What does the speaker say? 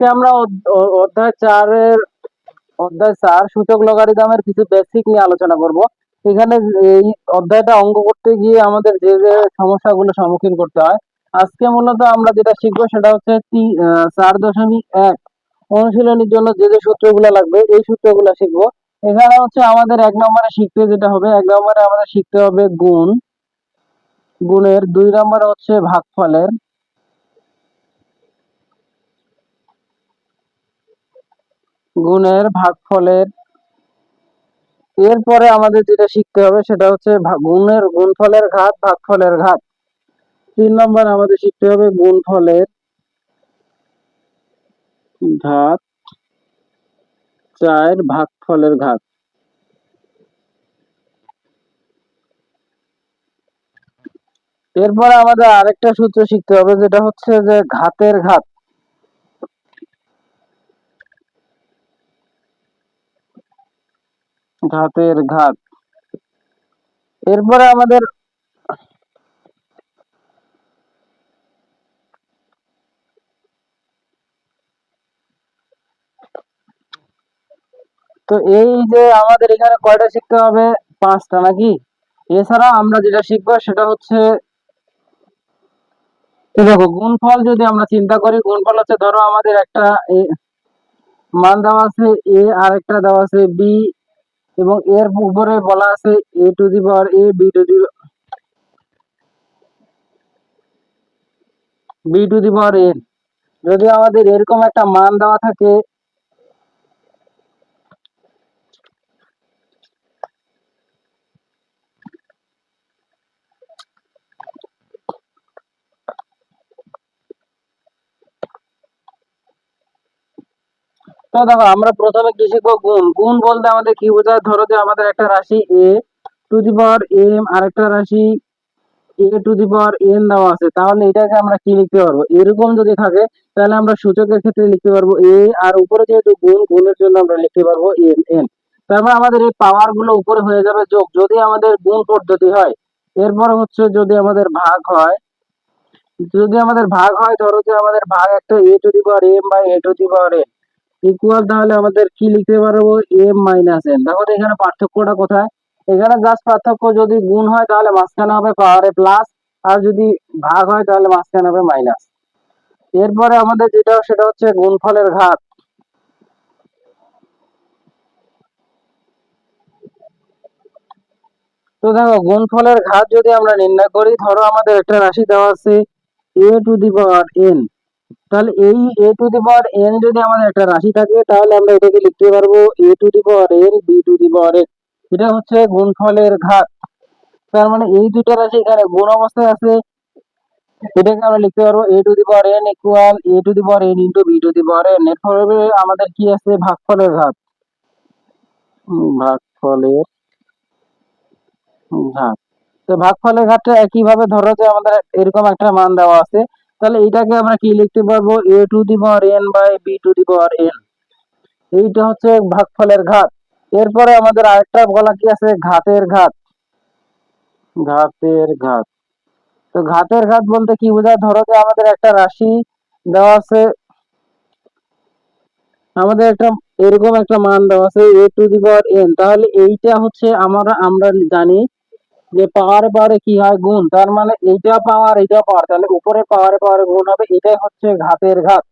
আজকে আমরা অধ্যায় 4 সূচক লগারিদমের কিছু বেসিক নিয়ে আলোচনা করব। এখানে এই অধ্যায়টা অঙ্ক করতে গিয়ে আমাদের যে যে সমস্যাগুলো সম্মুখীন করতে হয়, আজকে মূলত আমরা যেটা শিখবো সেটা হচ্ছে 4.1 অনুশীলনীর জন্য যে যে সূত্রগুলো লাগবে এই সূত্রগুলো শিখবো। এখানে হচ্ছে আমাদের 1 নম্বরে শিখতে যেটা হবে, 1 নম্বরে আমাদের শিখতে হবে গুণের, 2 নম্বরে হচ্ছে ভাগফলের, ভাগফলের। এরপরে আমাদের যেটা শিখতে হবে সেটা হচ্ছে গুণফলের ঘাত, ভাগফলের ঘাত। 3 নম্বর আমাদের শিখতে হবে গুণফলের ঘাত, 4 ভাগফলের ঘাত। এরপরে আমাদের আরেকটা সূত্র শিখতে হবে যেটা হচ্ছে যে ঘাতের ঘাত। ঘাতের ঘাত। এরপরে আমাদের তো এই যে আমাদের এখানে কয়টা শিখতে হবে, 5টা নাকি? এছাড়া আমরা যেটা শিখবো সেটা হচ্ছে দেখো গুণফল। যদি আমরা চিন্তা করি, গুণফল হচ্ছে ধরো আমাদের একটা মান দেওয়া আছে এ আর একটা দেওয়া আছে বি, এবং এর উপরে বলা আছে A to the power A B to the power N. যদি আমাদের এরকম একটা মান দেওয়া থাকে, তো দেখো আমরা প্রথমে কি শিখবো, গুণ বলতে আমাদের কি বোঝায়। ধরো যে আমাদের একটা রাশি এ to the power M R একটা রাশি এ টু দি পাওয়ার এন দেওয়া আছে, তাহলে এটাকে আমরা কি লিখতে পারবো, এরকম যদি থাকে তাহলে আমরা সূচকের ক্ষেত্রে লিখতে পারবো এ, আর উপরে যেহেতু গুণের জন্য আমরা লিখতে পারবো এন। তারপর আমাদের এই পাওয়ার গুলো উপরে হয়ে যাবে যোগ, যদি আমাদের গুণ পদ্ধতি হয়। এরপর হচ্ছে যদি আমাদের ভাগ হয়, ধরো যে আমাদের ভাগ একটা A to the power M by A to the power N equal, তাহলে আমাদের কি লিখতে পারবো, এম মাইনাস এন। দেখো এখানে পার্থক্যটা কোথায়, এখানে জাস্ট পার্থক্য, যদি গুণ হয় তাহলে মাঝখানে হবে পাওয়ারে প্লাস, আর যদি ভাগ হয় তাহলে মাঝখানে হবে মাইনাস। এরপরে আমাদের যেটা সেটা হচ্ছে গুণফলের ঘাত। তো দেখো গুণফলের ঘাত যদি আমরা নির্ণয় করি, ধরো আমাদের একটা রাশি দেওয়া আছে A to the power N, তাহলে এই এ টু দি পাওয়ার এন যদি আমাদের একটা রাশি থাকে, তাহলে আমরা এটাকে লিখতে পারবো A to the power N B to the power N. এটা হচ্ছে গুণফলের ঘাত। তার মানে এই দুইটা রাশি এখানে গুণ অবস্থায় আছে, এটাকে আমরা লিখতে পারবো A to the power N equal A to the power N into B to the power N. এরপরে আমাদের কি আছে, ভাগফলের ঘাত। ভাগফলের ঘাত। তো ভাগফলের ঘাতটা একইভাবে, ধরো যে আমাদের এরকম একটা মান দেওয়া আছে, তাহলে এটাকে আমরা কি লিখতে পারবো, A to the power N by B to the power N. এইটা হচ্ছে ভাগফলের ঘাত। এরপরে আমাদের আরেকটা বলা কি আছে, ঘাতের ঘাত। ঘাতের ঘাত। তো ঘাতের ঘাত বলতে কি বোঝায়, ধরো যে আমাদের একটা রাশি দেওয়া আছে, আমাদের একটা এরকম একটা মান দেওয়া আছে A to the power N, তাহলে এইটা হচ্ছে আমরা জানি যে পাওয়ারে পাওয়ারে কি হয়, গুণ। তার মানে এইটা পাওয়ার এইটা পাওয়ার, তাহলে উপরে পাওয়ারে পাওয়ারে গুণ হবে, এটাই হচ্ছে ঘাতের ঘাত।